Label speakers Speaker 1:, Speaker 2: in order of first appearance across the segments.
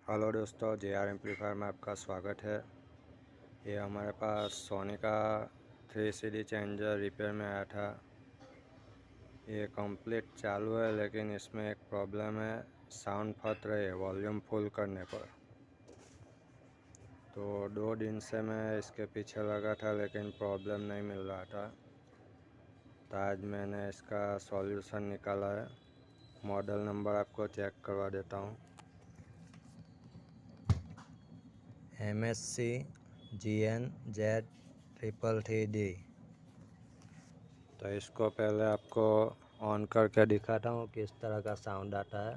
Speaker 1: Hello दोस्तों, JR amplifier में आपका स्वागत है। ये हमारे पास सोनी का 3 CD चेंजर रिपेयर में आया था। ये कंप्लीट चालू है, लेकिन इसमें एक प्रॉब्लम है, साउंड फट रही है वॉल्यूम फुल करने पर। तो 2 दिन से मैं इसके पीछे लगा था, लेकिन प्रॉब्लम नहीं मिल रहा था। तो आज मैंने इसका सॉल्यूशन निकाला है। मॉडल नंबर आपको चेक करवा देता हूँ। MSC GNZ333D। तो इसको पहले आपको ऑन करके दिखाता हूँ किस तरह का साउंड आता है,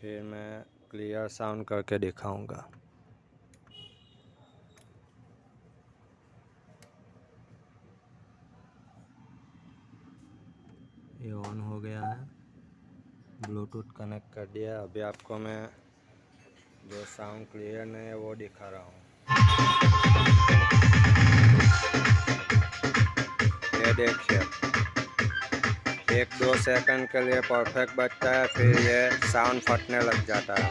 Speaker 1: फिर मैं क्लियर साउंड करके दिखाऊंगा। ये ऑन हो गया है, ब्लूटूथ कनेक्ट कर दिया। अभी आपको मैं जो साउंड क्लियर नहीं है वो दिखा रहा हूँ। ये देखिए, 1-2 सेकंड के लिए परफेक्ट बजता है, फिर ये साउंड फटने लग जाता है।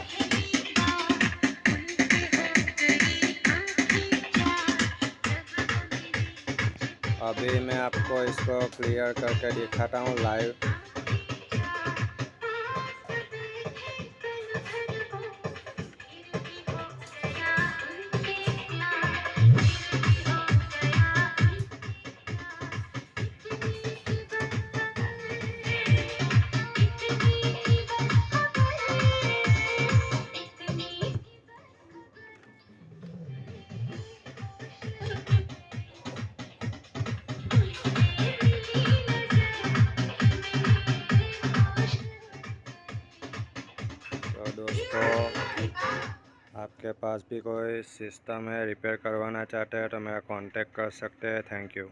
Speaker 1: अभी मैं आपको इसको क्लियर करके दिखाता हूँ लाइव। तो दोस्तों, आपके पास भी कोई सिस्टम है, रिपेयर करवाना चाहते हैं तो मेरा कांटेक्ट कर सकते हैं। Thank you.